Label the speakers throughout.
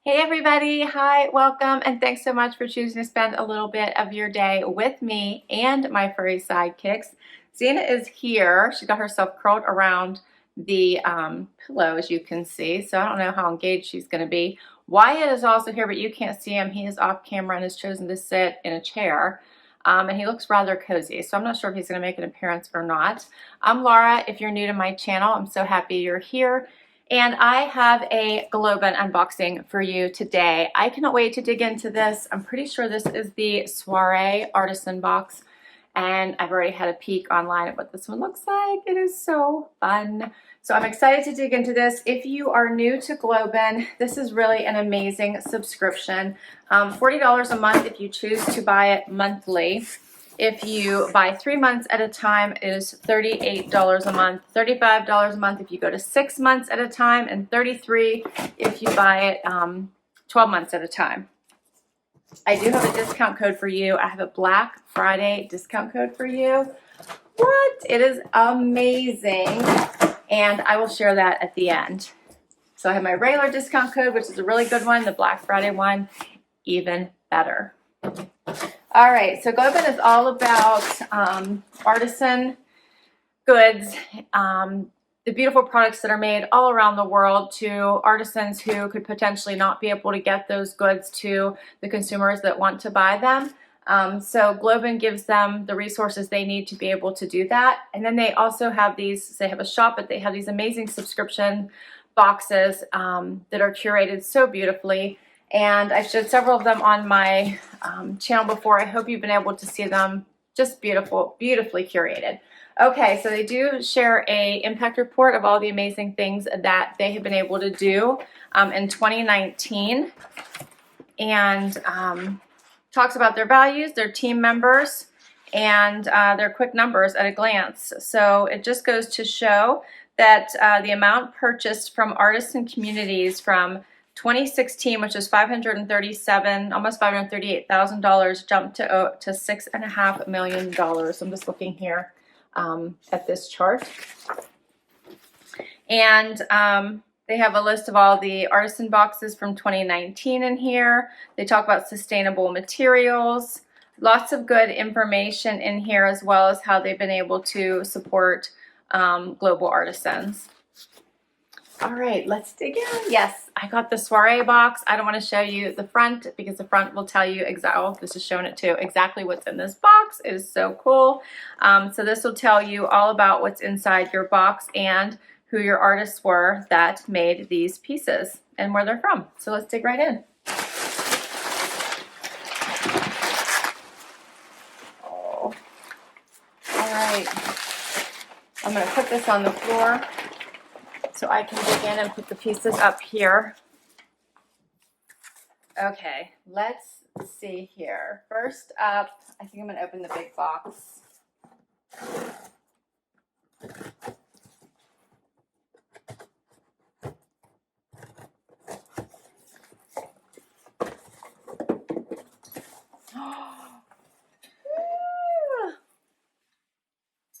Speaker 1: Hey everybody, hi, welcome, and thanks so much for choosing to spend a little bit of your day with me and my furry sidekicks. Zena is here. She got herself curled around the pillow, as you can see, so I don't know how engaged she's going to be. Wyatt is also here, but you can't see him. He is off camera and has chosen to sit in a chair, and he looks rather cozy, so I'm not sure if he's going to make an appearance or not. I'm Laura. If you're new to my channel, I'm so happy you're here. And I have a GlobeIn unboxing for you today. I cannot wait to dig into this. I'm pretty sure this is the Soiree artisan box, and I've already had a peek online at what this one looks like. It is so fun. So I'm excited to dig into this. If you are new to GlobeIn, this is really an amazing subscription. $40 a month if you choose to buy it monthly. If you buy 3 months at a time, it is $38 a month, $35 a month if you go to 6 months at a time, and $33 if you buy it 12 months at a time. I do have a discount code for you. I have a Black Friday discount code for you. What? It is amazing, and I will share that at the end. So I have my regular discount code, which is a really good one. The Black Friday one, even better. All right, so GlobeIn is all about artisan goods, the beautiful products that are made all around the world to artisans who could potentially not be able to get those goods to the consumers that want to buy them. So GlobeIn gives them the resources they need to be able to do that. And then they also have these, they have a shop, but they have these amazing subscription boxes that are curated so beautifully. And I've showed several of them on my channel before. I hope you've been able to see them. Just beautiful, beautifully curated. Okay, so they do share a impact report of all the amazing things that they have been able to do in 2019, and talks about their values, their team members, and their quick numbers at a glance. So it just goes to show that the amount purchased from artisan communities from 2016, which is $537, almost $538,000, jumped to $6.5 million. So I'm just looking here at this chart. And they have a list of all the artisan boxes from 2019 in here. They talk about sustainable materials, lots of good information in here, as well as how they've been able to support global artisans. All right, let's dig in. Yes, I got the Soiree box. I don't want to show you the front because the front will tell you exactly, oh, this is showing it too, exactly what's in this box. It is so cool. So this will tell you all about what's inside your box and who your artists were that made these pieces and where they're from. So let's dig right in. Oh. All right, I'm going to put this on the floor so I can dig in and put the pieces up here. Okay, let's see here. First up, I think I'm going to open the big box.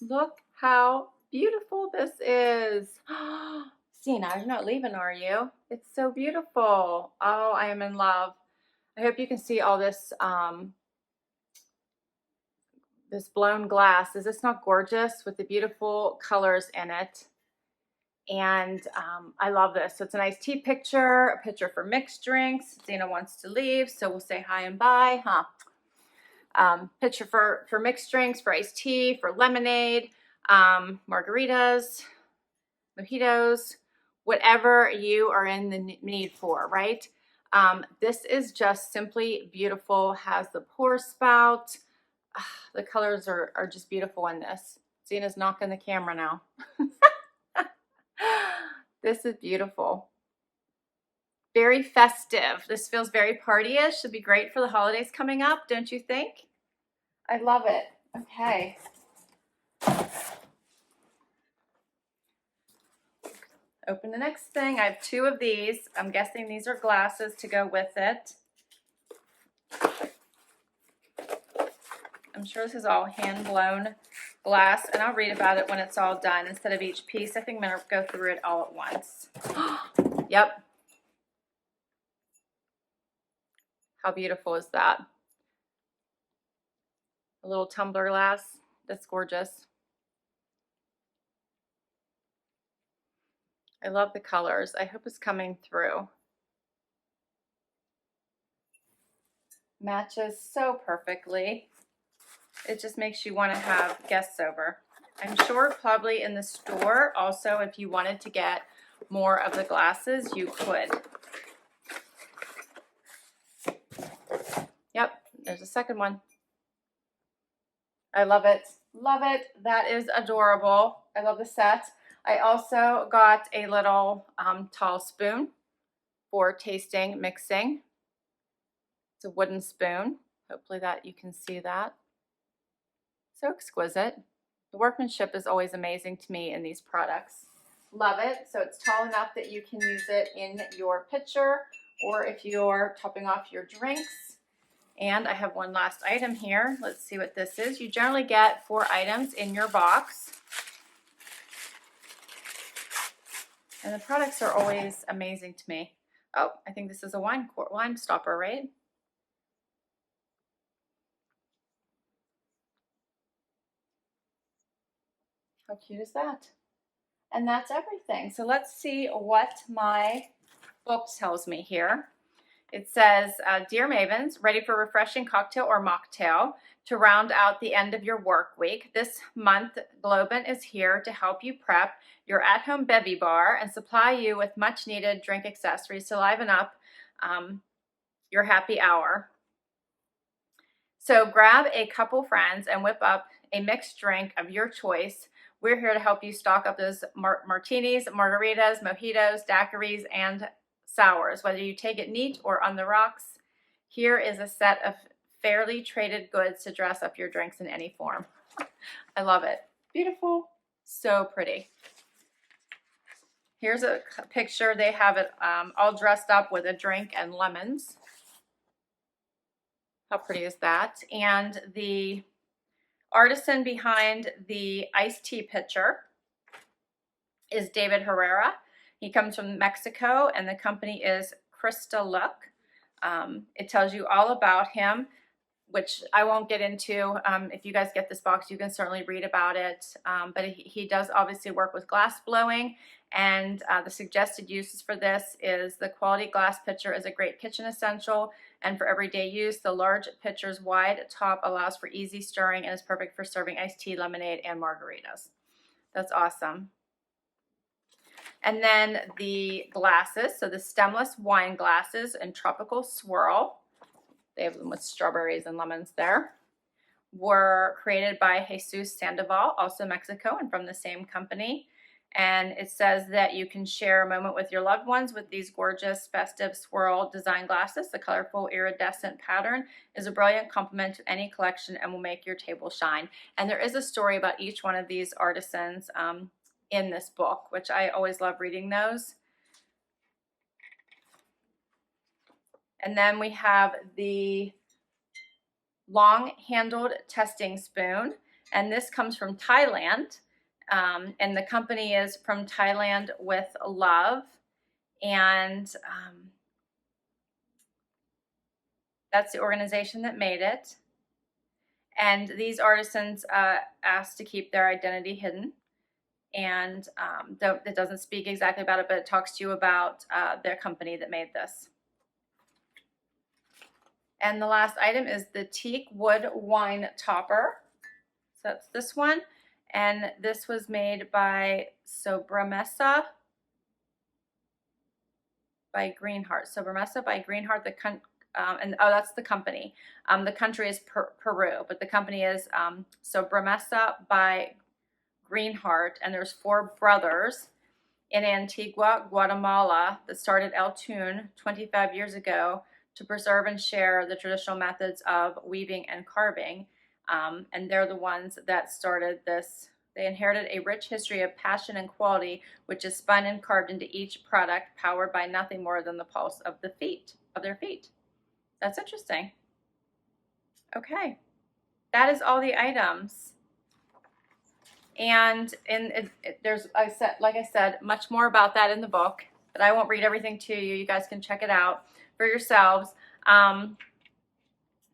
Speaker 1: Look how beautiful this is. Stina, you're not leaving, are you? It's so beautiful. Oh, I am in love. I hope you can see all this this blown glass. Is this not gorgeous with the beautiful colors in it? And I love this. So it's a nice tea picture, a picture for mixed drinks. Zena wants to leave, so we'll say hi and bye, huh? Picture for mixed drinks, for iced tea, for lemonade, margaritas, mojitos, whatever you are in the need for, right? This is just simply beautiful. Has the pour spout. The colors are just beautiful in this. Zena's knocking the camera now. This is beautiful. Very festive. This feels very party-ish. Should be great for the holidays coming up, don't you think? I love it. Okay. Open the next thing. I have two of these. I'm guessing these are glasses to go with it. I'm sure this is all hand-blown glass, and I'll read about it when it's all done instead of each piece. I think I'm going to go through it all at once. Yep. How beautiful is that? A little tumbler glass. That's gorgeous. I love the colors. I hope it's coming through. Matches so perfectly. It just makes you want to have guests over. I'm sure probably in the store also, if you wanted to get more of the glasses, you could. Yep, there's a second one. I love it. Love it. That is adorable. I love the set. I also got a little tall spoon for tasting, mixing. It's a wooden spoon. Hopefully that you can see that. So exquisite. The workmanship is always amazing to me in these products. Love it. So it's tall enough that you can use it in your pitcher or if you're topping off your drinks. And I have one last item here. Let's see what this is. You generally get 4 items in your box. And the products are always amazing to me. Oh, I think this is a wine stopper, right? How cute is that? And that's everything. So let's see what my book tells me here. It says, Dear Mavens, ready for a refreshing cocktail or mocktail to round out the end of your work week? This month, GlobeIn is here to help you prep your at-home bevy bar and supply you with much-needed drink accessories to liven up your happy hour. So grab a couple friends and whip up a mixed drink of your choice. We're here to help you stock up those martinis, margaritas, mojitos, daiquiris, and sours, whether you take it neat or on the rocks. Here is a set of fairly traded goods to dress up your drinks in any form. I love it. Beautiful. So pretty. Here's a picture. They have it all dressed up with a drink and lemons. How pretty is that? And the artisan behind the iced tea pitcher is David Herrera. He comes from Mexico, and the company is Crystal Look. It tells you all about him, which I won't get into. If you guys get this box, you can certainly read about it. But he does obviously work with glass blowing, and the suggested uses for this is the quality glass pitcher is a great kitchen essential, and for everyday use, the large pitcher's wide top allows for easy stirring and is perfect for serving iced tea, lemonade, and margaritas. That's awesome. And then the glasses, so the stemless wine glasses in tropical swirl, they have them with strawberries and lemons there, were created by Jesus Sandoval, also Mexico, and from the same company. And it says that you can share a moment with your loved ones with these gorgeous festive swirl design glasses. The colorful iridescent pattern is a brilliant complement to any collection and will make your table shine. And there is a story about each one of these artisans in this book, which I always love reading those. And then we have the long-handled testing spoon, and this comes from Thailand, and the company is From Thailand with Love, and that's the organization that made it. And these artisans asked to keep their identity hidden. And it doesn't speak exactly about it, but it talks to you about their company that made this. And the last item is the Teak wood wine topper. So that's this one. And this was made by Sobremesa by Greenheart. Sobremesa by Greenheart, and oh, that's the company. The country is Peru, but the company is Sobremesa by Greenheart, and there's 4 brothers in Antigua, Guatemala that started El Tun 25 years ago to preserve and share the traditional methods of weaving and carving. And they're the ones that started this. They inherited a rich history of passion and quality, which is spun and carved into each product, powered by nothing more than the pulse of their feet. That's interesting. Okay, that is all the items. And there's, like I said, much more about that in the book, but I won't read everything to you. You guys can check it out for yourselves.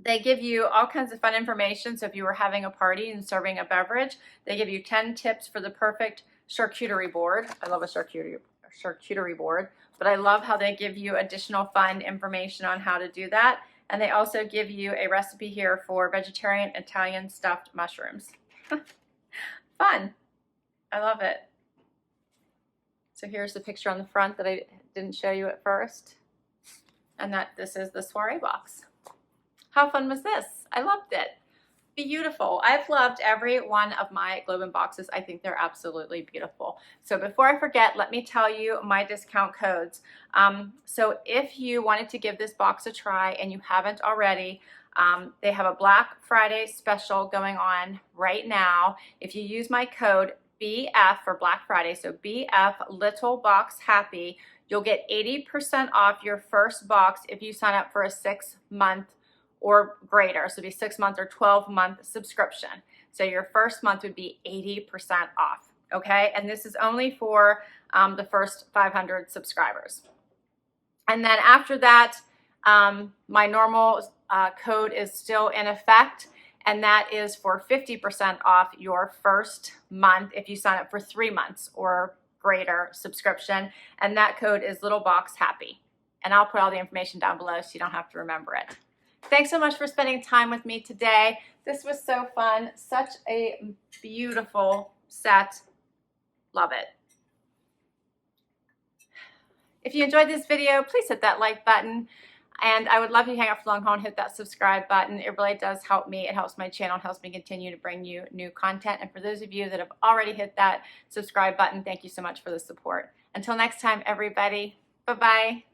Speaker 1: They give you all kinds of fun information. So if you were having a party and serving a beverage, they give you 10 tips for the perfect charcuterie board. I love a charcuterie board, but I love how they give you additional fun information on how to do that. And they also give you a recipe here for vegetarian Italian stuffed mushrooms. Fun. I love it. So here's the picture on the front that I didn't show you at first. And that this is the Soiree Box. How fun was this? I loved it. Beautiful. I've loved every one of my GlobeIn boxes. I think they're absolutely beautiful. So before I forget, let me tell you my discount codes. So if you wanted to give this box a try and you haven't already, they have a Black Friday special going on right now. If you use my code BF for Black Friday, so BF Little Box Happy, you'll get 80% off your first box if you sign up for a 6-month or greater. So it'd be 6-month or 12-month subscription. So your first month would be 80% off, okay? And this is only for the first 500 subscribers. And then after that, my normal code is still in effect, and that is for 50% off your first month if you sign up for 3 months or greater subscription. And that code is Little Box Happy. And I'll put all the information down below so you don't have to remember it. Thanks so much for spending time with me today. This was so fun. Such a beautiful set. Love it. If you enjoyed this video, please hit that like button. And I would love you to hang out for long haul and hit that subscribe button. It really does help me. It helps my channel. It helps me continue to bring you new content. And for those of you that have already hit that subscribe button, thank you so much for the support. Until next time, everybody. Bye-bye.